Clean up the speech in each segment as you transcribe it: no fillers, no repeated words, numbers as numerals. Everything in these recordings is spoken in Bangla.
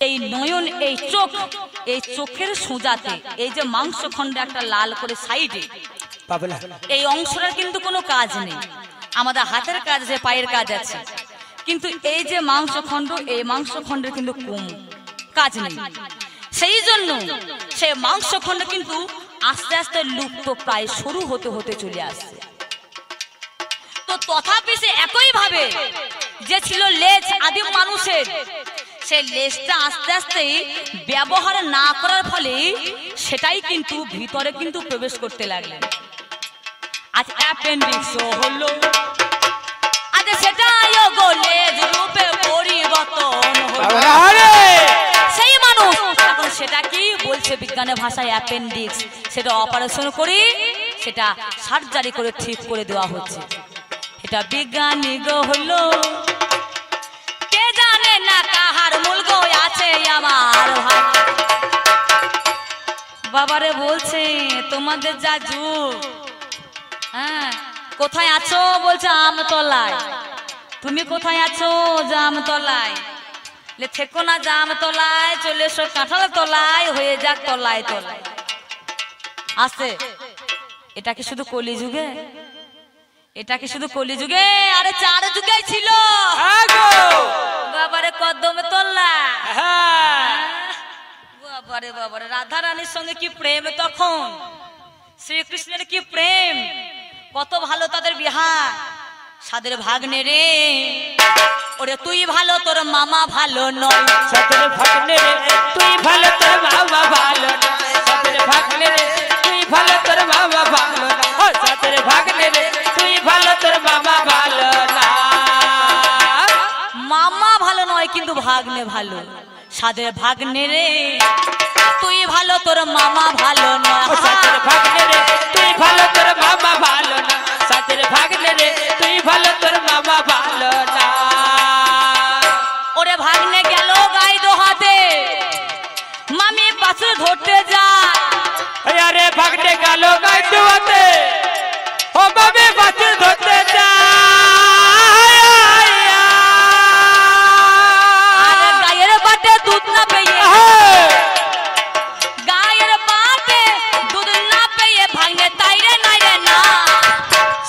এই নয়ন এই চোখ এই চোখের সোজাতে এই যে মাংসখণ্ড একটা লাল করে সাইডে এই অংশটার কিন্তু কোনো কাজ নেই। আমাদের হাতের কাজ আছে, পায়ের কাজ আছে, কিন্তু এই যে মাংসখণ্ড এই মাংসখণ্ডের কিন্তু কম কাজ নেই। সেই জন্য সেই মাংসখণ্ড কিন্তু আস্তে আস্তে লুপ্ত প্রায় শুরু হতে হতে চলে আসছে। তো তথাপি সে একই ভাবে যে ছিল লেজ আদিম মানুষের, সেই লেজটা আস্তে আস্তে ব্যবহার না করার ফলে সেটাই কিন্তু ভিতরে কিন্তু প্রবেশ করতে লাগলেন। আজ অ্যাপেন্ডিক্স হলো, আজ সেটাই লেজ রূপে পরিবর্তন হলো। সেই মানুষ এখন সেটা কি বলছে বিজ্ঞানের ভাষায় অ্যাপেন্ডিক্স, সেটা অপারেশন করে সেটা সার্জারি করে ঠিক করে দেওয়া হচ্ছে। এটা বিজ্ঞানিক হলো, কে জানে না কাহার মূল গো আছে আমার ভাই। বাবারে বলছে তোমাদের যা যুগ, হ্যাঁ কোথায় আছো বলছে আমতলায়। তুমি কোথায় আছো? জামতলায়। থেকো না জামতলায়, চলে এসো কাঁঠাল তলায়, হয়ে যাক তলায় তলায়। আসছে এটা কি শুধু কলিযুগে? এটা কি শুধু কলিযুগে? আরে 4 যুগে ছিল বাবারে। কদমে তোল্লা বাবারে বাবারে, রাধা রানীর সঙ্গে কি প্রেম, তখন শ্রীকৃষ্ণের কি প্রেম, কত ভালো তাদের বিহার। সাদের ভাগ্নে রে, ওরে তুই ভালো তোর মামা ভালো নয়। সাদের ভাগ্নে রে তুই ভালো তোর মামা ভালো নয়। সাদের ভাগ্নে রে তুই ভালো তোর মামা ভালো নয়। সাদের ভাগ্নে রে তুই ভালো তোর মামা ভালো না। মামা ভালো নয় কিন্তু ভাগ্নে ভালো। সাদের ভাগ্নে রে তুই ভালো তোর মামা ভালো না। সাদের ভাগ্নে রে তুই ভালো তোর মামা ভালো না। সাদের ভাগ্নে রে তুই ভালো তোর মামা ভালো না। ওরে ভাগ্নে গেল গাই দোহাতে, মামি পাশে ধরতে যায়। আরে ভাগ্নে গেল গাই দোহাতে, ও মামি পাশে ধরতে যায়। আরে গায়ের বাটে দুধ না পেয়ে, গায়ের বাটে দুধ না পেয়ে ভাগ্নে তাই রে নাই রে না।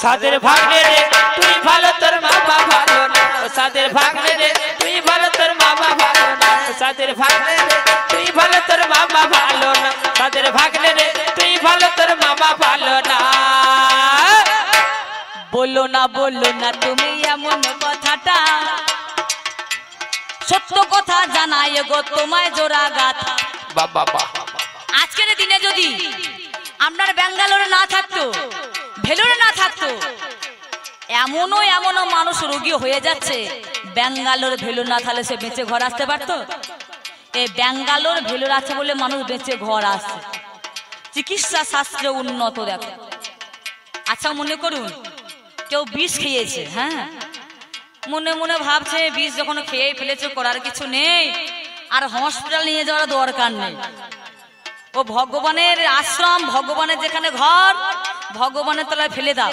সাদের ভাগ্নে রে তুই ভালো তোর মামা ভালো না। সাদের ভাগ্নে রে তুই ভালো তোর মামা ভালো না। সাদের ভাগ্নে রে তুই ভালো তোর মামা ভালো না। সাদের ভাগ্নে রে তুই ভালো তোর মামা ভালো না। বলো না তুমি এমন কথাটা, সত্য কথা জানাই গো তোমায় জোড়া গাথা। বাবা আজকের দিনে যদি আপনার ব্যাঙ্গালোরে না থাকতো, ভেলোরে না থাকতো, এমনও মানুষ রোগী হয়ে যাচ্ছে। ব্যাঙ্গালোর ভেলোর না থাকলে সে বেঁচে ঘর আসতে পারতো? এই ব্যাঙ্গালোর ভেলোর আছে বলে মানুষ বেঁচে ঘর আসছে। চিকিৎসা শাস্ত্রে উন্নত দেখো। আচ্ছা মনে করুন কেউ বিষ খেয়েছে, হ্যাঁ মনে মনে ভাবছে বিষ যখন খেয়ে ফেলেছে করার কিছু নেই, আর হসপিটাল নিয়ে যাওয়ার দরকার নেই। ও ভগবানের আশ্রম, ভগবানের যেখানে ঘর, ভগবানের তলায় ফেলে দাও।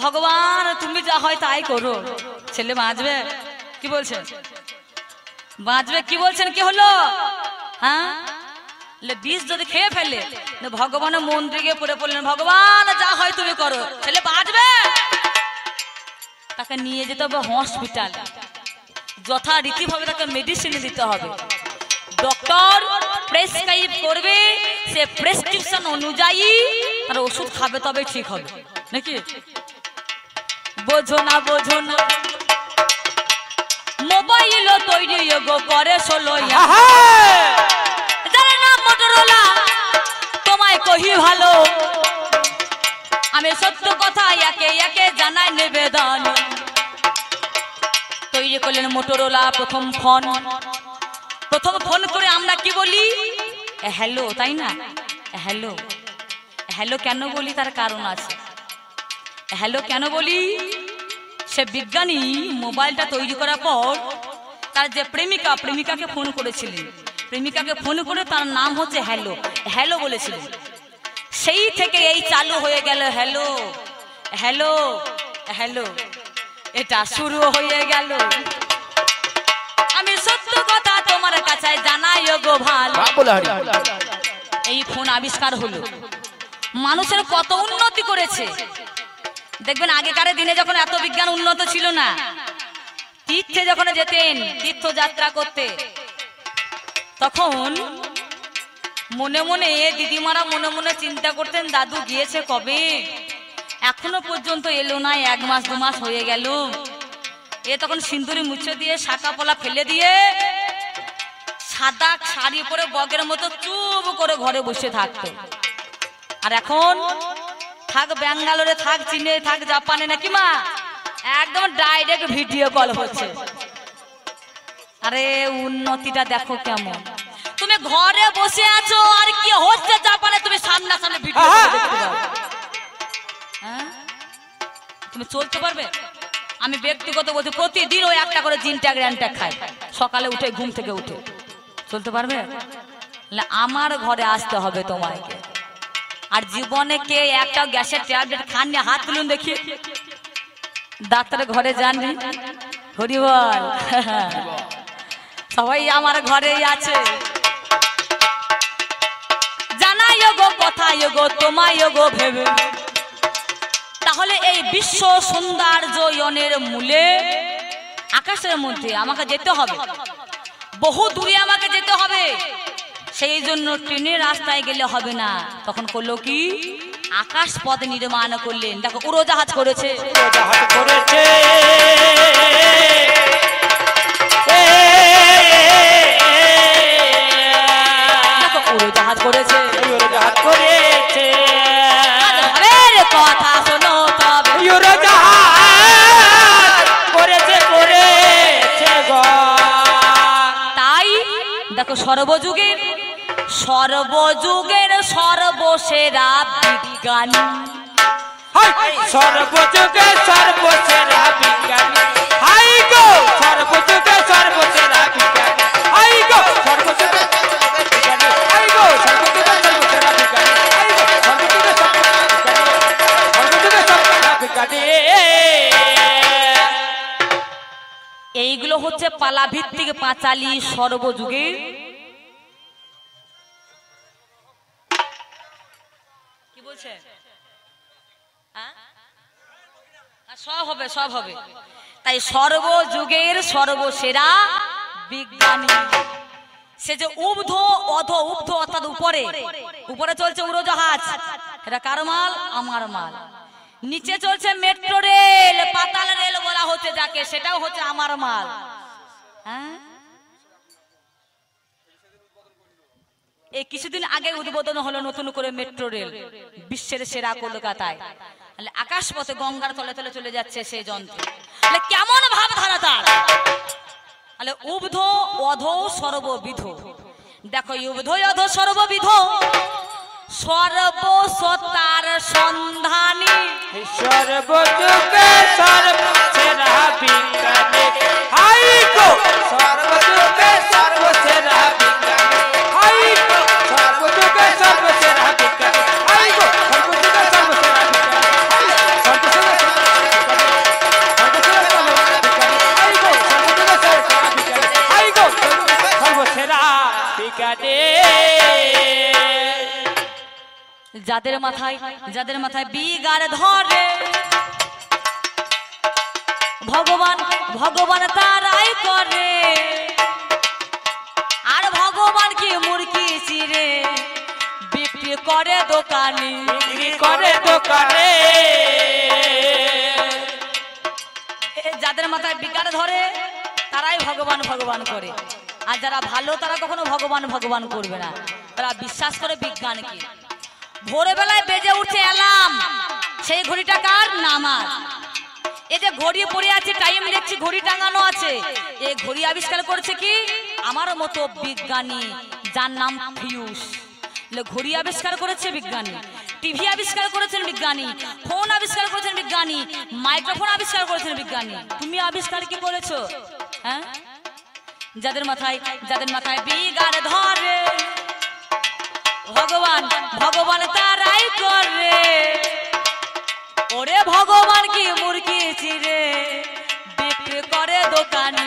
ভগবান তুমি যা হয় তাই করো, ছেলে বাঁচবে। কি বলছেন বাঁচবে? কি বলছেন কি হলো? হ্যাঁ বিষ যদি খেয়ে ফেলে, ভগবানের মন্দিরে গিয়ে পড়ে পড়লেন, ভগবান যা হয় তুমি করো, ছেলে বাঁচবে। তাকে নিয়ে যেতে হবে হসপিটাল, যথারীতি ভাবে তাকে মেডিসিন দিতে হবে। ডক্টর প্রেসক্রাইব করবে, সে প্রেসক্রিপশন অনুযায়ী তার ওষুধ খাবে, তবে ঠিক হবে নাকি? বোঝো না মোবাইল তৈরি করে 16 জানে না মোটরোলা, তোমায় কহি ভালো আমি সত্য কথা একে একে জানাই নিবেদন। তৈরি করলেন মোটরোলা প্রথম ফোন করে আমরা কি বলি? হ্যালো, তাই না? হ্যালো কেন বলি? তার কারণ আছে। হ্যালো কেন বলি? সে বিজ্ঞানী মোবাইলটা তৈরি করার পর তার যে প্রেমিকাকে ফোন করেছিলেন, প্রেমিকাকে ফোন করে তার নাম হচ্ছে হ্যালো বলেছিলেন। সেই থেকে এই চালু হয়ে গেল হ্যালো, এটা শুরু হয়ে গেল। আমি সত্য কথা তোমার কাছে এই ফোন আবিষ্কার হলো, মানুষের কত উন্নতি করেছে দেখবেন। আগেকার দিনে যখন এত বিজ্ঞান উন্নত ছিল না, তীর্থে যখন যেতেন তীর্থযাত্রা করতে, তখন মনে মনে দিদিমারা মনে মনে চিন্তা করতেন দাদু গিয়েছে কবে, এখনো পর্যন্ত এলো না, 1 মাস 2 মাস হয়ে গেল। এ তখন সিন্দুরি মুছে দিয়ে শাঁকা পলা ফেলে দিয়ে সাদা শাড়ি পরে বগের মতো চুপ করে ঘরে বসে থাকতো। আর এখন থাক ব্যাঙ্গালোরে, থাক চীনে, থাক জাপানে, নাকি মা, একদম ডাইরেক্ট ভিডিও কল হচ্ছে। আরে উন্নতিটা দেখো কেমন। তুমি ঘরে বসে আছো আর কি হচ্ছে জাপানে তুমি সামনাসামনি ভিডিও দেখতে পাবে। হ্যাঁ, তুমি চলতে পারবে? আমি ব্যক্তিগত বলছি, প্রতিদিন ওই একটা করে জিন ট্যাগ র্যান ট্যাগ খাই সকালে উঠে, ঘুম থেকে উঠে। চলতে পারবে? আমার ঘরে আসতে হবে তোমাকে। আর জীবনে কে একটা গ্যাসের ট্যাবলেট খাননি? হাত তুলুন দেখি। ডাক্তারের ঘরে যাননি? হরি বল। সবাই আমার ঘরেই আছে। জানাই গো কথাই গো তোমায় গো ভেবে, তাহলে এই বিশ্ব সৌন্দর্যয়নের মূলে আকাশের মধ্যে আমাকে যেতে হবে, বহু দূরে আমাকে যেতে হবে। সেই জন্য ট্রেনের রাস্তায় গেলে হবে না, তখন করলো কি আকাশ পথ নির্মাণ করলেন। দেখো উড়োজাহাজ করেছে, দেখো উড়োজাহাজ করেছে, কথা শোনো তবে তাই দেখো সর্বযুগের সর্বসেরা বিজ্ঞানী, সর্বযুগে সর্বসেরা বিজ্ঞানী, হাই গো সর্বযুগে সর্বসেরা বিজ্ঞানী, হাই গো সর্বযুগে বিজ্ঞানী, হাই গো সর্বযুগে সর্বসেরা বিজ্ঞানী, হাই গো সর্বযুগে সর্বসেরা বিজ্ঞানী। এইগুলো হচ্ছে পালা ভিত্তিক পাঁচালী সর্বযুগে। কি বলছে? সব হবে, সব হবে। তাই সর্বযুগের সর্বসেরা বিজ্ঞানী, সে যে ঊর্ধ্ব অধ, ঊর্ধ্ব অর্থাৎ উপরে, উপরে চলছে উড়োজাহাজ, এটা কার মাল? আমার মাল। নিচে চলছে মেট্রো রেল, পাতাল রেল বলা হচ্ছে যাকে, সেটাও হচ্ছে আমার মাল। হ্যাঁ, এই কিছুদিন আগে উদ্বোধন হলো নতুন করে মেট্রো রেল, বিশ্বের সেরা কলকাতায়। আকাশ পথে গঙ্গার তলে তলে চলে যাচ্ছে সেই যন্ত্র। কেমন ভাবধারা তার! উর্ধ্ব অধ সর্ববিধ। দেখো উর্ধ্ব অধ সর্ববিধ, সর্বসত্তার সন্ধানী, সর্বযুগে সর্বসেরা বিজ্ঞানী, হাই গো সর্বযুগে সর্বসেরা বিজ্ঞানী, হাই গো সর্বযুগে সর্বসেরা বিজ্ঞানী, হাই গো সর্বযুগে সর্বসেরা বিজ্ঞানী, হাই গো সর্বসেরা বিজ্ঞানী। যাদের মাথায় বিগার ধরে, ভগবান তারাই করে। আর ভগবান কি মুরগি চিরে বিক্রি করে দোকানে, যাদের মাথায় বিগার ধরে তারাই ভগবান করে। আর যারা ভালো তারা কখনো ভগবান করবে না, তারা বিশ্বাস করে বিজ্ঞানকে। ভোরবেলায় বেজে উঠছে অ্যালার্ম, সেই ঘড়িটা কার? না আমার। এই যে ঘড়ি পড়ে আছে, টাইম দেখছি, ঘড়ি টাঙানো আছে, এই ঘড়ি আবিষ্কার করেছে কি? আমার মতো বিজ্ঞানী, যার নাম ফিউস। ঘড়ি আবিষ্কার করেছে বিজ্ঞানী, টিভি আবিষ্কার করেছেন বিজ্ঞানী, ফোন আবিষ্কার করেছেন বিজ্ঞানী, মাইক্রোফোন আবিষ্কার করেছেন বিজ্ঞানী। তুমি আবিষ্কার কি করেছো? হ্যাঁ, যাদের মাথায় বিগার ধরে, ভগবান তারাই করে। ওরে ভগবান কি মুরগি চিরে বিক্রি করে দোকানে,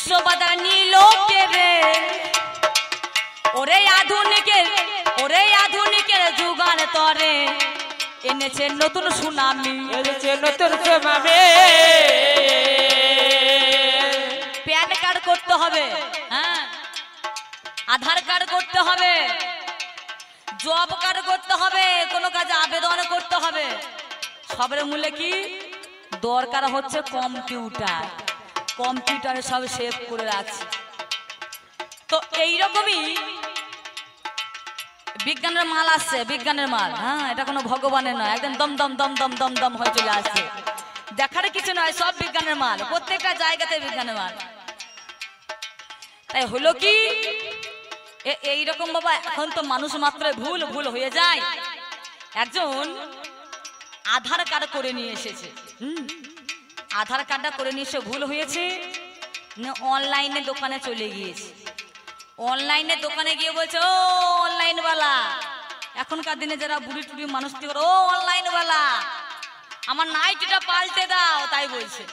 বিশ্ববাজার নিল কে রে, ওরে আধুনিকের যুগান তরে এনেছে নতুন সুনামি, এনেছে নতুন সুনামি। প্যান কার্ড করতে হবে, হ্যাঁ, আধার কার্ড করতে হবে, জব কার্ড করতে হবে, কোনো কাজে আবেদন করতে হবে। সবের মূলে কি দরকার হচ্ছে কম্পিউটার, কম্পিউটারে সব সেভ করে রাখছে। তো এইরকমই বিজ্ঞানের মাল আসছে, বিজ্ঞানের মাল, হ্যাঁ, এটা কোনো ভগবানের নয়, একদম দম দম দম দম দম দম হয়ে চলে আসছে। দেখার কিছু নয়, সব বিজ্ঞানের মাল, প্রত্যেকটা জায়গাতে বিজ্ঞানের মাল। তাই হলো কি এইরকম বাবা, এখন তো মানুষ মাত্র ভুল ভুল হয়ে যায়। একজন আধার কার্ড করে নিয়ে এসেছে, আধার কার্ডটা করে নিয়ে এসে ভুল হয়েছে, অনলাইনে দোকানে চলে গিয়েছে। অনলাইনে দোকানে গিয়ে বলছে, ও অনলাইন বালা, এখনকার দিনে যারা বুড়ি টুড়ি মানুষ, ও অনলাইন বালা, আমার নাইটিটা পাল্টে দাও, তাই বলছে।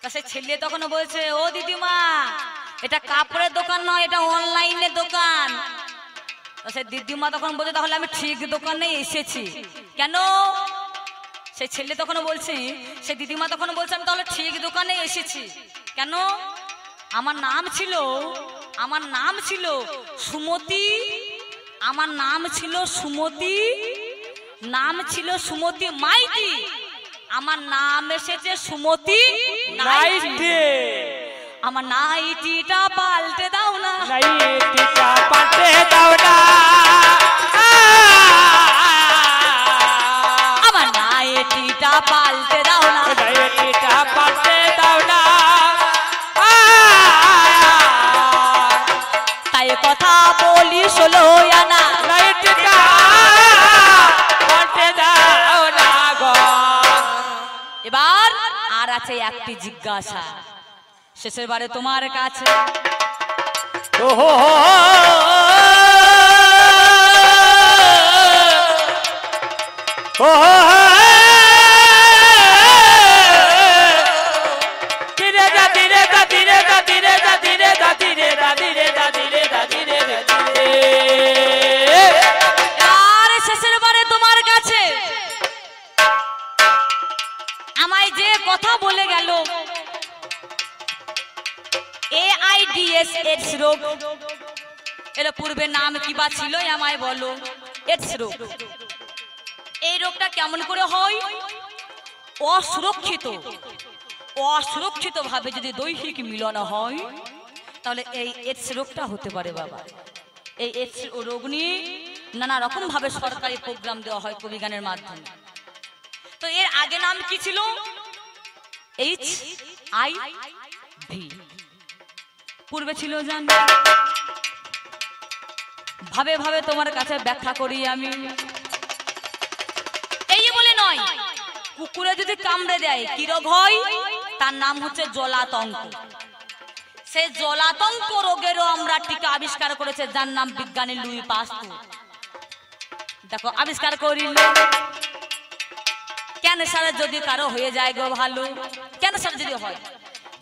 তা সে ছেলে তখন বলছে, ও দিদিমা, এটা কাপড়ের দোকান নয়, এটা অনলাইনের দোকান। সে দিদিমা তখন বলছে, তাহলে আমি ঠিক দোকানে এসেছি কেন? সে ছেলে তখন বলছে, সে দিদিমা তখন বলছে, আমি তাহলে ঠিক দোকানে এসেছি কেন? আমার নাম ছিল সুমতি, আমার নাম ছিল সুমতি, নাম ছিল সুমতি মাইতি, আমার নাম এসেছে সুমতি নাইটি। আমার নাইটিটা পাল্টে দাও না, নাইটিটা পাল্টে দাও না, আমার নাইটিটা পাল্টে দাও না, নাইটিটা পাল্টে দাও না। তাই কথা বলি ষোলো আনা, নাইটিটা পাল্টে দাও না গো। এবার আর আছে একটি জিজ্ঞাসা, শেষের বারে তোমার কাছে। ওহো ওহো ধীরে যা ধীরে যা ধীরে যা ধীরে যা ধীরে যা ধীরে যা ধীরে যা ধীরে যা ধীরে যা ধীরে। আর শেষের বারে তোমার কাছে আমায় যে কথা বলে গেল, AIDS এডস রোগ, এর পূর্বে নাম কি বা ছিল আমায় বলো। এডস রোগ, এই রোগটা কেমন করে হয়? অসুরক্ষিত ভাবে যদি দৈহিক মিলন হয় তাহলে এই এডস রোগটা হতে পারে বাবা। এই এডস রোগ নিয়ে নানা রকম ভাবে সরকারি প্রোগ্রাম দেওয়া হয় কবিগানের মাধ্যমে। তো এর আগে নাম কি ছিল? HIV। পূর্বে ছিল জান, ভাবে ভাবে তোমার কাছে ব্যাখ্যা করি আমি। এই বলে নয়, কুকুরে যদি কামড়ে দেয় কি রোগ হয়? তার নাম হচ্ছে জলাতঙ্ক। সেই জলাতঙ্ক রোগেরও আমরা টিকা আবিষ্কার করেছে, যার নাম বিজ্ঞানী লুই পাস্তুর। দেখো আবিষ্কার করিল। ক্যান্সার যদি কারো হয়ে যায় গো ভালো, ক্যান্সার যদি হয়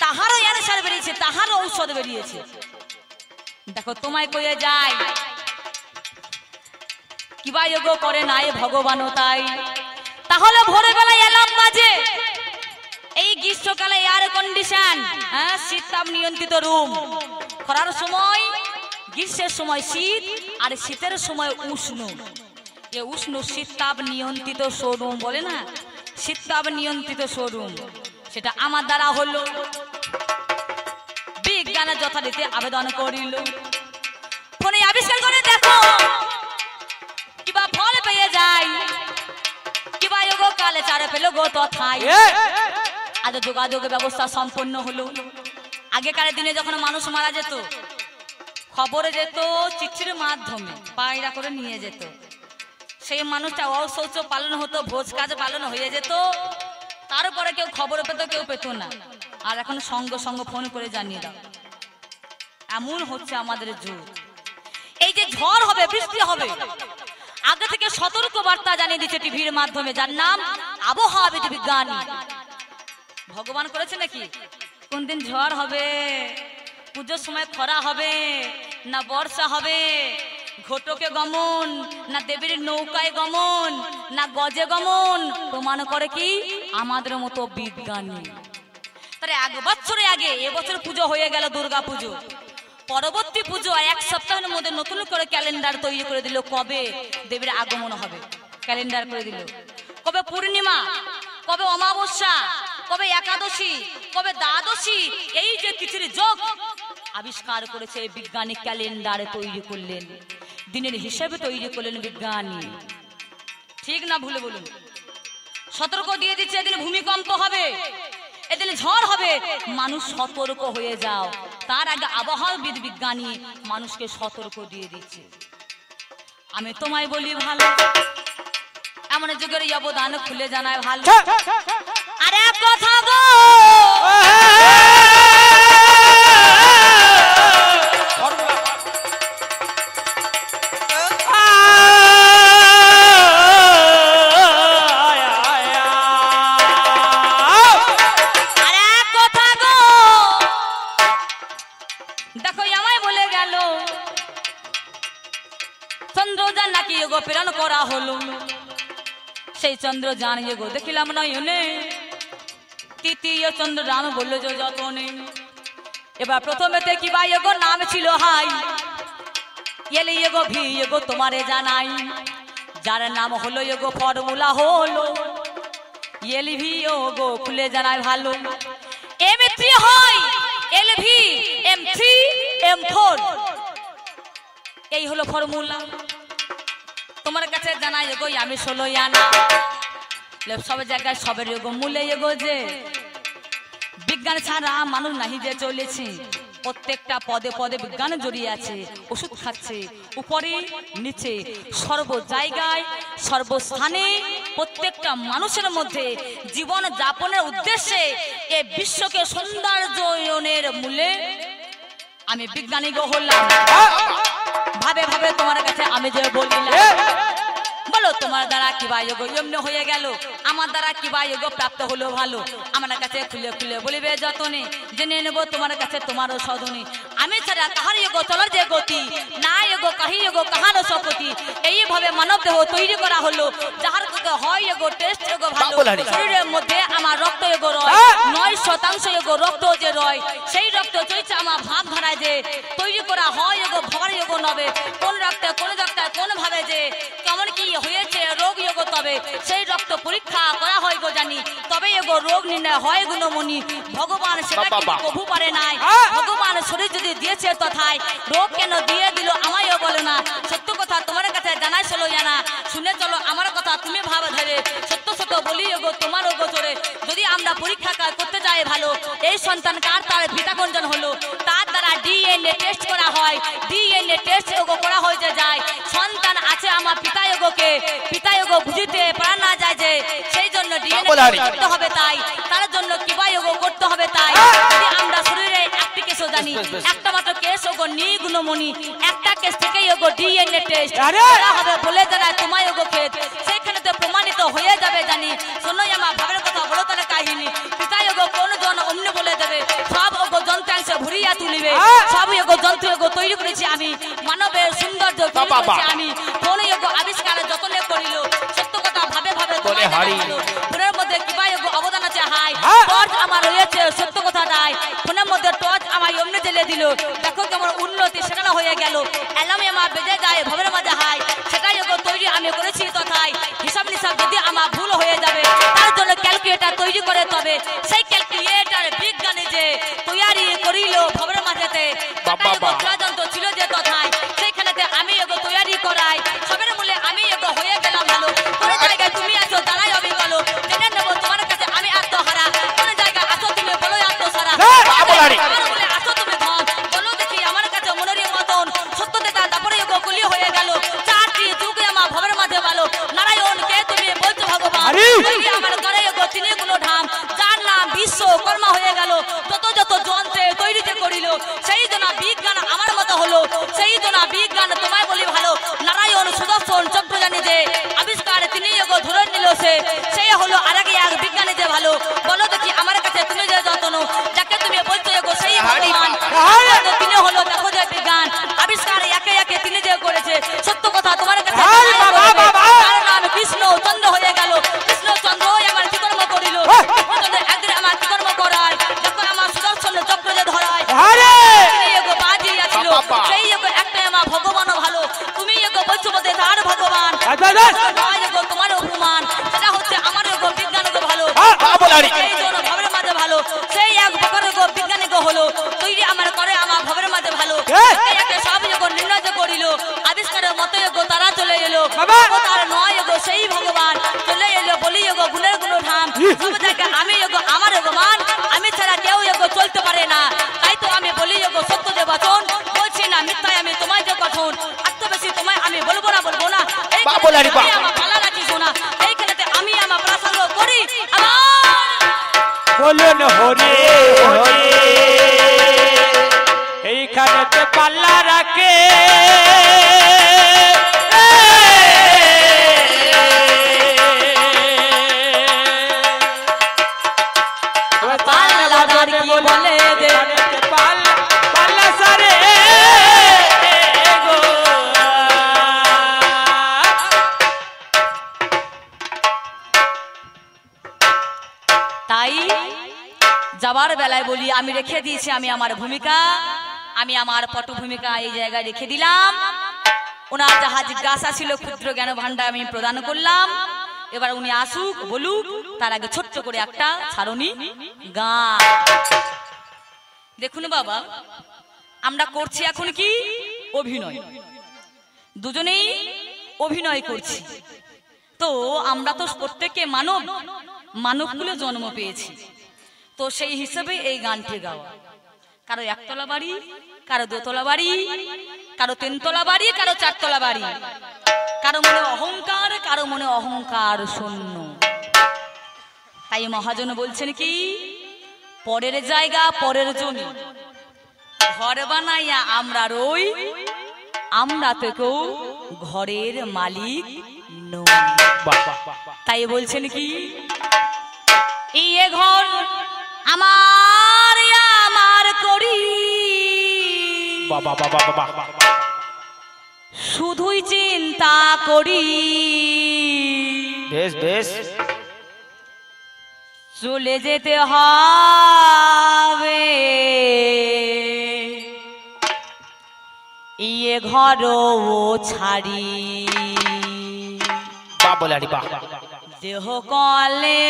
তাহারও ক্যান্সার বেরিয়েছে, তাহারও ঔষধ বেরিয়েছে। দেখো তোমায় কয়ে যায় কিবা যোগ করে নাই ভগবানও তাই। তাহলে ভোরে বেলায় এলাম বাজে, এই গ্রীষ্মকালে এয়ার কন্ডিশন, হ্যাঁ, শীত তাপ নিয়ন্ত্রিত রুম। খরার সময়, গ্রীষ্মের সময় শীত, আর শীতের সময় উষ্ণ। এ উষ্ণ শীত তাপ নিয়ন্ত্রিত শোরুম বলে না, শীত তাপ নিয়ন্ত্রিত শোরুম, সেটা আমার দ্বারা হলো। বিজ্ঞানের যথারীতি আবেদন করিল, ফোনে আবিষ্কার করে দেখো কিবা ফল পেয়ে যায়, কিবা যোগ কালে চারে পেল গো তথায়। আজ যোগাযোগের ব্যবস্থা সম্পন্ন হলো। আগেকার দিনে যখন মানুষ মারা যেত, খবরে যেত চিঠির মাধ্যমে, পায়রা করে নিয়ে যেত। সেই মানুষটা অশৌচ পালন হতো, ভোজ কাজ পালন হয়ে যেত, তারপরে কেউ খবর পেত, কেউ পেত না। আর এখন সঙ্গে সঙ্গে ফোন করে জানিয়ে দাও। এমন হচ্ছে আমাদের যুগ। এই যে ঝড় হবে, বৃষ্টি হবে, আগে থেকে সতর্ক বার্তা জানিয়ে দিচ্ছে টিভির মাধ্যমে, যার নাম আবহাওয়াবিদ বিজ্ঞানী। ভগবান করেছে নাকি কোন দিন ঝড় হবে, পুজোর সময় খরা হবে না বর্ষা হবে, ঘটকে গমন না দেবীর নৌকায় গমন না গজে গমন, প্রমাণ করে কি আমাদের মতো বিজ্ঞানী। তার 1 বছর আগে, এবছর পুজো হয়ে গেল দুর্গা পুজো, পরবর্তী পুজো 1 সপ্তাহের মধ্যে নতুন করে ক্যালেন্ডার তৈরি করে দিল, কবে দেবীর আগমন হবে ক্যালেন্ডার করে দিল, কবে পূর্ণিমা, কবে অমাবস্যা, কবে একাদশী, কবে দ্বাদশী, এই যে তিথির যোগ আবিষ্কার করেছে বিজ্ঞানী, ক্যালেন্ডারে তৈরি করলেন, দিনের হিসেবে তৈরি করলেন বিজ্ঞানী। ঠিক না ভুলে বলুন? সতর্ক দিয়ে দিচ্ছে এদিন ভূমিকম্প হবে, এদিন ঝড় হবে, মানুষ সতর্ক হয়ে যাও। তার আগে আবহাওয়াবিদ বিজ্ঞানী মানুষকে সতর্ক দিয়ে দিচ্ছে। আমি তোমায় বলি ভালো, এমন যুগের অবদান খুলে জানায় ভালো। আরে কথা গো চন্দ্রযান নাকি এগো প্রেরণ করা হলো, সেই চন্দ্রযান এগো দেখিলাম নয়নে, তৃতীয় চন্দ্রযান বলল যে যতনে। এবার প্রথমেতে কি বা এগো নাম ছিল হাই, এলে এগো ভি এগো তোমারে জানাই, যার নাম হলো এগো ফর্মুলা হলো এলভি ওগো খুলে জানাই ভালো। M3 হয় LV M3 M4, এই হলো ফর্মুলা। তোমার কাছে জানাই এগো আমি 16 আনা, সব জায়গায় সবের এগো মূলে এগো যে বিজ্ঞান ছাড়া মানুষ নাহি যে চলেছে, প্রত্যেকটা পদে পদে বিজ্ঞান জড়িয়ে আছে, ওষুধ খাচ্ছে উপরে নিচে সর্ব জায়গায় সর্বস্থানে, প্রত্যেকটা মানুষের মধ্যে জীবন যাপনের উদ্দেশ্যে এই বিশ্বকে সৌন্দর্যায়নের মূলে আমি বিজ্ঞানী গো হলাম। ভাবে ভাবে তোমার কাছে আমি যে বলিলাম, বলো তোমার দ্বারা কি বা যোগ এমনি হয়ে গেল, আমার দ্বারা কি বা যোগ প্রাপ্ত হলো ভালো, আমার কাছে খুলে খুলে বলিবে যতনে, জেনে নেব তোমার কাছে তোমারও সদনে। আমি ছাড়া কাহার যোগ চলার যে গতি, না যোগ কাহি যোগ কাহারও শক্তি, এইভাবে মানব দেহ তৈরি করা হলো, যাহার হয় যোগ টেস্ট যোগ ভালো। শরীরের মধ্যে আমার রক্ত যোগ রয় 9% যোগ রক্ত যে রয়, সেই রক্ত চৈছে আমার ভাব ধরায় যে তৈরি করা হয় যোগ ভবার যোগ নবে, কোন রক্তে কোন রক্তায় কোন ভাবে যে কেমন কি হয়েছে রোগ যোগ, তবে সেই রক্ত পরীক্ষা করা হয় গো জানি, তবে এগো রোগ নির্ণয় হয় গুণমণি। ভগবান সেটা কিন্তু কভু পারে নাই, ভগবান শরীর যদি দিয়েছে তথায় রোগ কেন দিয়ে দিল আমায়ও বলে না। সত্য কথা তোমার কাছে জানাই 16 জানা, শুনে চলো আমার কথা তুমি ভাব ধরে, সত্য সত্য বলি এগো তোমার গোচরে। যদি আমরা পরীক্ষা করতে যাই ভালো, এই সন্তান কার তার পিতা কোনজন হলো, তার দ্বারা DNA টেস্ট করা হয়, DNA টেস্ট এগো করা হয়ে যায়, সন্তান আছে আমার পিতা এগোকে, পিতা এগো বুঝিতে পারা না যায় যে, সেই জন্য DNA করতে হবে, তাই তার জন্য কিবা এগো করতে হবে। তাই আমরা শরীরে একটি কেসও জানি, একটা মাত্র কেস ওগো নিগুণমণি, একটা কেস থেকে এগো DNA টেস্ট করা হবে বলে জানায় তোমায় এগো ক্ষেত, সেইখানে তো প্রমাণিত হয়ে যাবে জানি। শোনোই আমার ভাবের কথা বলো তাহলে কাহিনী, পিতা এগো কোন জন অমনি বলে দেবে, সব ওগো যন্ত্রাংশ ভরিয়া তুলিবে, সব এগো যন্ত্র এগো তৈরি করেছি আমি, মানবের সৌন্দর্য তৈরি করেছি আমি, কোন এগো আবিষ্কার যতনে করিল, সত্য কথা ভাবে ভাবে ফোনের মধ্যে কিবা এগো অবদান আছে হাই, টর্চ আমার রয়েছে সত্য কথা নাই, ফোনের মধ্যে টর্চ আমার এমনি জ্বেলে দিল, দেখো কেমন উন্নতি সেখানে হয়ে গেল, অ্যালার্ম আমার বেজে যায় ভবের মাঝে হাই, সেটাই এগো তৈরি আমি করেছি তথায়, হিসাব নিসাব যদি আমার ভুল হয়ে যাবে তার জন্য ক্যালকুলেটর তৈরি করে, তবে সেই ক্যালকুলেটর বিজ্ঞানী যে তৈরি করিল ভবের মাঝেতে, যন্ত্র ছিল যে তথায়, সেইখানেতে আমি এগো তৈরি করাই, সবের মূলে আমি এগো হয়ে গেলাম ভালো। কোন জায়গায় তুমি আছো দাঁড়াই আমি বলো, জেনে নেবো তোমার কাছে আমি আত্মহারা, কোন জায়গায় আছো তুমি বলো আত্মসারা, আছো তুমি ধন বলো দেখি আমার কাছে মনের মতন, সত্য দেখা তারপরে এগো কুলি হয়ে গেল, চারটি যুগে আমার ভবের মাঝে ভালো, নারায়ণ কে তুমি বলছো ভগবান, আমার ঘরে এগো তিনি কোনো ধাম, যার নাম বিশ্বকর্মা হয়ে গেল, যত যত যন্ত্রে তৈরিতে করিল, সেই জন্য বিজ্ঞান আমার দাঁড়ি বা আমার পালা রাখি সোনা এইখানেতে আমি আমার প্রাসঙ্গ করি আবার বলুন হরে হরে এইখানেতে পাল্লা রাখে পাল্লা দাঁড়ি বলে দে পাল্লা সারে তাই যাবার বেলায় বলি আমি রেখে দিয়েছি আমি আমার ভূমিকা আমি আমার পটভূমিকা এই জায়গায় রেখে দিলাম ওনার যাহা জিজ্ঞাসা ছিল ক্ষুদ্র জ্ঞান ভান্ডার আমি প্রদান করলাম এবার উনি আসুক বলুক তার আগে ছোট্ট করে একটা ছাড়নি গান দেখুন বাবা আমরা করছি এখন কি অভিনয় দুজনেই অভিনয় করছি তো আমরা তো প্রত্যেকে মানব মানবকুলে জন্ম পেয়েছি তো সেই হিসেবে এই গানটি গাওয়া কারো একতলা বাড়ি কারো দোতলা বাড়ি কারো তিনতলা বাড়ি কারো চারতলা বাড়ি কারো মনে অহংকার কারো মনে অহংকার শূন্য তাই মহাজন বলছেন কি পরের জায়গা পরের জমি ঘর বানাইয়া আমরা রই আমরা তো কেউ ঘরের মালিক নই তাই বলছেন কি ইয়ে ঘর আমার আমার করি শুধুই চিন্তা করি বেশ বেশ চলে যেতে হবে ইয়ে ঘর ও ছাড়ি দেহ কলে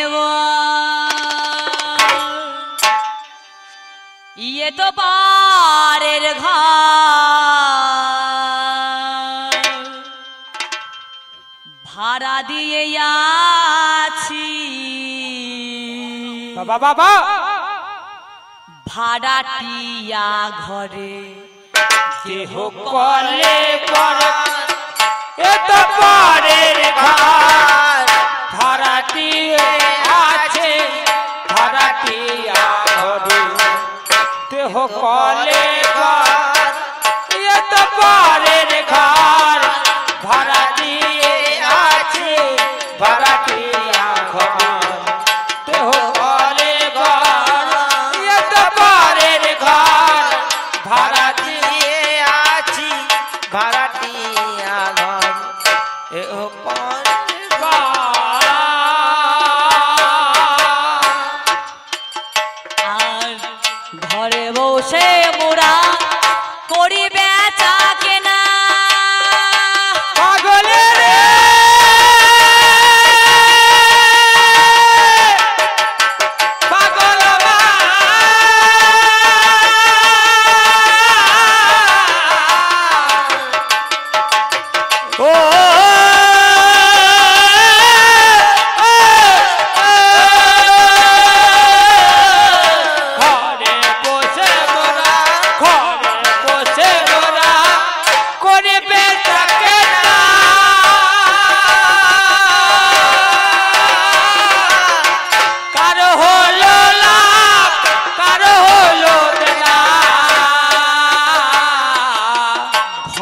ইয়ে তো পারের ঘর ভাড়া দিয়ে আছি বাবা ভাড়াটিয়া ঘরে দেহ কলে পড়া এ তো পারের ঘর ভাড়াটি আছে ভাড়াটিয়া ঘরে দেহ কলে ঘর এ তো পারের ঘর ভাড়াটি আছে ভাড়াটিয়া ঘর দেহ কলে ঘর এ তো পারের ঘর ভাড়াটি আছি ভাড়াটিয়া ঘর এ আর ঘরে বসে মোরা করি বেচা কেনা পাগলের পাগল ও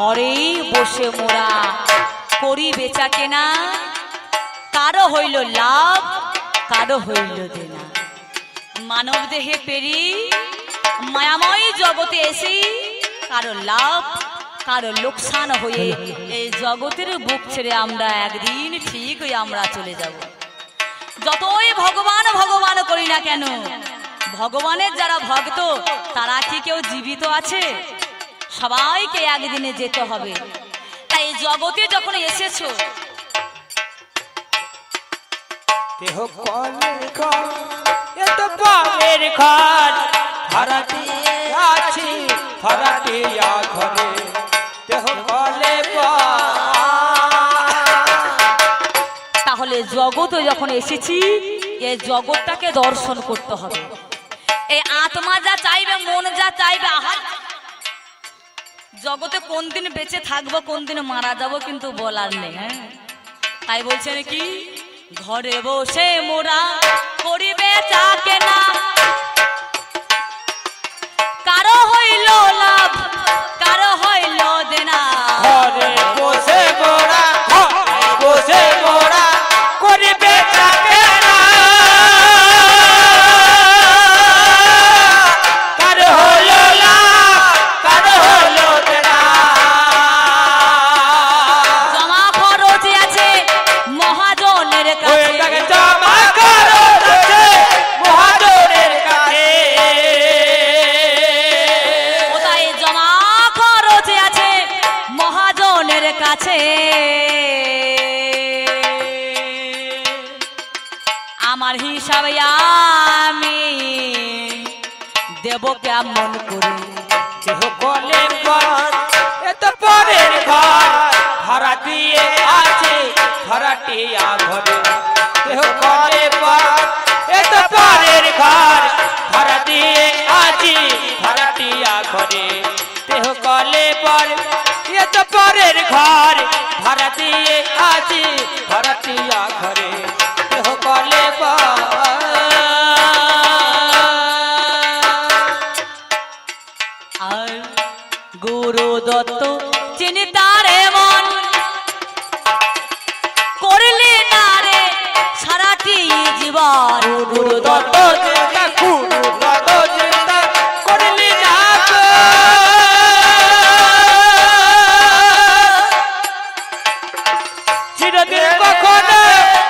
ঘরেই বসে মোরা করি বেচা কেনা কারো হইল লাভ কারো হইল দেনা মানব দেহে পেরি মায়াময় জগতে এসে কারো লাভ কারো লোকসান হয়ে এই জগতের বুক ছেড়ে আমরা একদিন ঠিক হয়ে আমরা চলে যাব যতই ভগবান ভগবান করি না কেন ভগবানের যারা ভক্ত তারা কি কেউ জীবিত আছে সবাইকে একদিনে যেতে হবে তাই জগতে যখন এসেছো দেহ কলের ঘর এ তো পারের ঘর ভাড়াটি আছি ভাড়াটিয়া ঘরে দেহ কলে তাহলে জগতে যখন এসেছি এই জগৎটাকে দর্শন করতে হবে এই আত্মা যা চাইবে মন যা চাইবে আহার জগতে কোন দিন বেঁচে থাকবো কোন দিন মারা যাবো কিন্তু বলার নেই হ্যাঁ তাই বলছেন কি ঘরে বসে মোরা করিবে চা কেনা কারো হইল লাভ কারো হইল দেনা ঘরে বসে মোরা করিবে চা কেনা কারো হইল লাভ কারো হইল দেনা জমা খরচ আছে মহাজনের কাছে জমা খরচ আছে মহাজনের কাছে কোথায় জমা খরচ আছে মহাজনের কাছে আমার হিসাবে আমি দেব কেমন করে কেহ বলে এত পরের ঘর ভাড়া দিয়ে আছে ভাড়াটিয়া ঘরে কেহ বলে এত পরের ঘর ভাড়া দিয়ে আছি ভাড়াটিয়া ঘরে কেহ বলে এত পরের ঘর ভাড়া দিয়ে আছি ভাড়াটিয়া ঘরে কেহ বলে আর গুরু দত্ত চিন্তারে মন করলি না রে সারাটি জীবন গুরু দত্ত চিন্তা গুরু দত্ত চিন্তা করলি না চিরদিন কখনো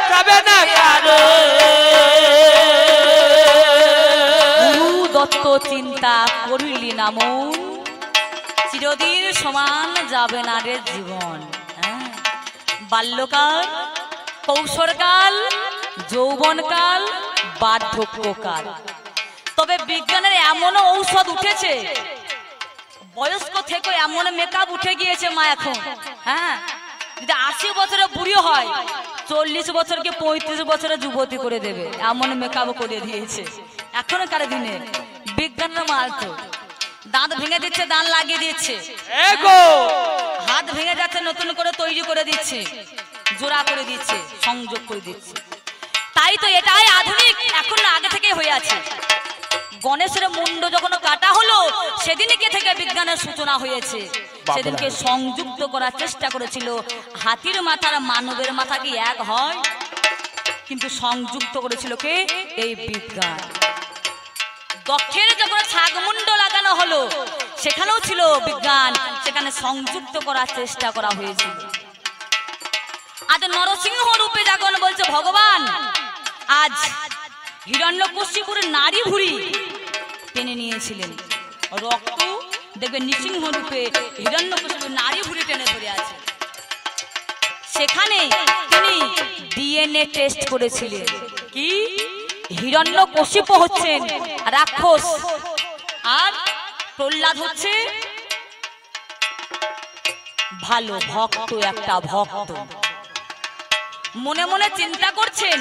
যাবে না কারো গুরু দত্ত চিন্তা করলি না মন চিরদিন সমান যাবে না রে জীবন হ্যাঁ? বাল্যকাল কৈশোরকাল যৌবনকাল বার্ধক্যকাল তবে বিজ্ঞানের এমনও ঔষধ উঠেছে বয়স্ক থেকে এমন মেকআপ উঠে গিয়েছে মা এখন হ্যাঁ যদি 80 বছরের বুড়ি হয় 40 বছরকে 35 বছরের যুবতী করে দেবে এমন মেকআপ করে দিয়েছে এখনকার দিনে বিজ্ঞানের মাল তো দাঁত ভেঙে দিচ্ছে দাঁত লাগিয়ে দিচ্ছে হাত ভেঙে যাচ্ছে নতুন করে তৈরি করে দিচ্ছে জোড়া করে দিচ্ছে সংযোগ করে দিচ্ছে তাই তো এটাই আধুনিক এখন আগে থেকে হয়ে আছে গণেশের মুন্ড যখন কাটা হলো সেদিনকে থেকে বিজ্ঞানের সূচনা হয়েছে সেদিনকে সংযুক্ত করার চেষ্টা করেছিল হাতির মাথার মানবের মাথা কি এক হয় কিন্তু সংযুক্ত করেছিল কে এই বিজ্ঞান দক্ষের যখন ছাগমুন্ড লাগানো হলো সেখানেও ছিল বিজ্ঞান সেখানে সংযুক্ত করার চেষ্টা করা হয়েছিল আজ নরসিংহ রূপে যখন বলছে ভগবান আজ হিরণ্যকশিপুর নারী ভুঁড়ি টেনে নিয়েছিলেন রক্ত দেখবে নৃসিংহ রূপে হিরণ্যকশিপুর নারী ভুঁড়ি টেনে ধরে আছে সেখানে তিনি ডিএনএ টেস্ট করেছিলেন কি হিরণ্যকশিপু হচ্ছেন রাক্ষস আর প্রহ্লাদ হচ্ছে ভালো ভক্ত একটা ভক্ত মনে মনে চিন্তা করছেন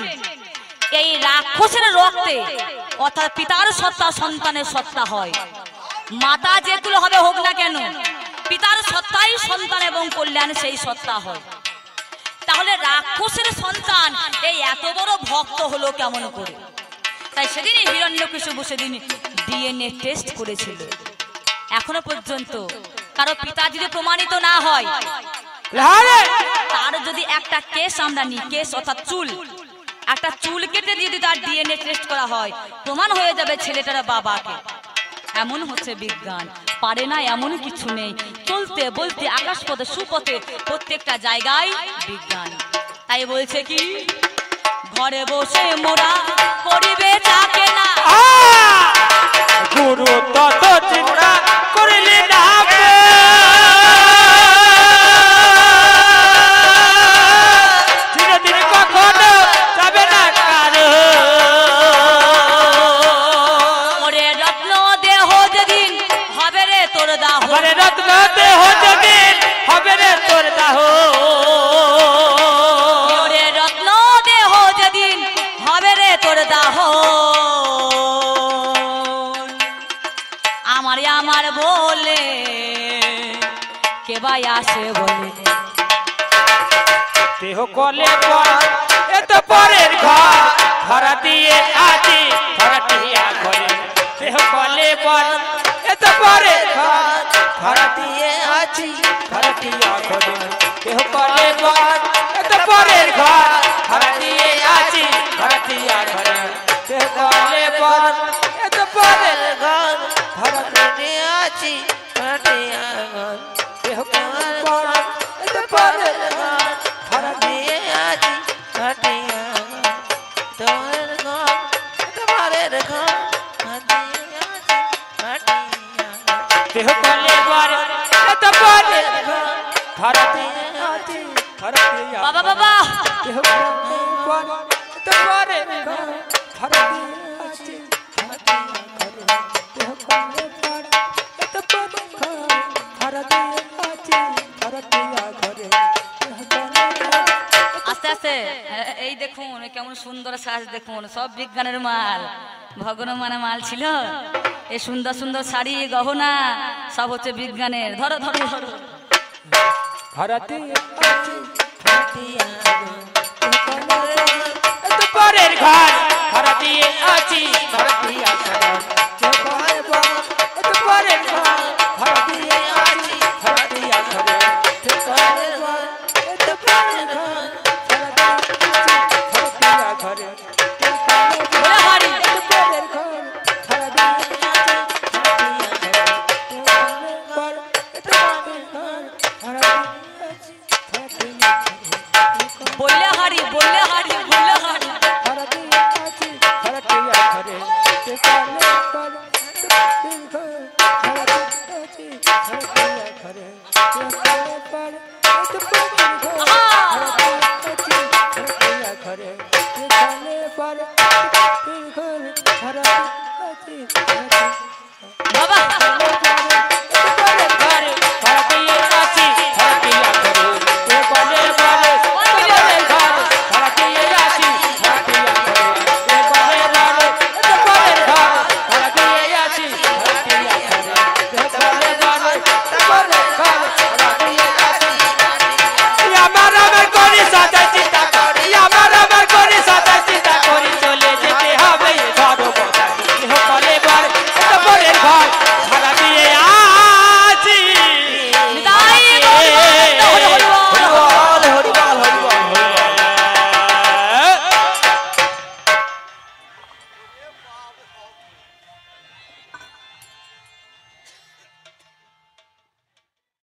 এই রাক্ষসের রক্তে অর্থাৎ পিতার সত্তা সন্তানের সত্তা হয় মাতা যেগুলো হবে হোক না কেন পিতার সত্তাই সন্তান এবং কল্যাণ সেই সত্তা হয় তাহলে রাক্ষসের সন্তান এই এত বড় ভক্ত হলো কেমন করে তাই সেদিন হিরণ্যকশিপু সেদিন ডিএনএ টেস্ট করেছিল এখনো পর্যন্ত কারো পিতা যদি প্রমাণিত না হয় তার যদি একটা কেস আমরা নিই কেস অর্থাৎ চুল একটা চুল কেটে যদি তার ডিএনএ টেস্ট করা হয় প্রমাণ হয়ে যাবে ছেলেটার বাবাকে এমন হচ্ছে বিজ্ঞান পারে না এমন কিছু নেই চলতে বলতে আকাশপথে সুপথে প্রত্যেকটা জায়গায় বিজ্ঞান তাই বলছে কি ঘরে বসে মোরা করিবে চাকে না গুরু তত চিন্তা করিলে না চিরদিন কখনো যাবে না কারো ওরে রত্ন দেহ যেদিন হবে রে তোর দাহ ওরে রত্ন দেহ যেদিন হবে রে তোর দাহ ওরে রত্ন দেহ যেদিন হবে রে তোর দাহ আমার বলে কে ভাই আসে বলে দেহ কলে পর এত পরের ঘর ভাড়া দিয়ে আছি ভাড়াটিয়া ঘরে দেহ কলে পর এত পরের ঘর ভাড়া দিয়ে আছি ভাড়াটিয়া ঘরে দেহ কলে পর এত পরের ঘর ভাড়া দিয়ে আছি ভাড়াটিয়া ঘরে দেহ কলে পর এত পরের ঘর ভাড়া দিয়ে আছি ভাড়াটিয়া ঘর দেহ কলে পর এত পরের ঘর ভাড়া দিয়ে আছি ভাড়াটিয়া তোর ঘর তোমারের ঘর দেহ কলে পর এত পরের ঘর ভাড়া দিয়ে আছি ভাড়াটিয়া বাবা বাবা দেহ কলে পর এত পরের ঘর ভাড়া দিয়ে আছি ভাড়াটিয়া ঘরে দেহ কলে পর এত পরের ঘর ভাড়া দিয়ে আছি ভাড়াটিয়া ঘরে দেহ কলে পর আস্তে আস্তে এই দেখুন কেমন সুন্দর সাজ দেখুন সব বিজ্ঞানের মাল ভগবানের মাল ছিল এই সুন্দর সুন্দর শাড়ি গহনা সব হচ্ছে বিজ্ঞানের ধরো ধরো ধরো ভারতে আছে ভাটিয়া এত পরের ঘর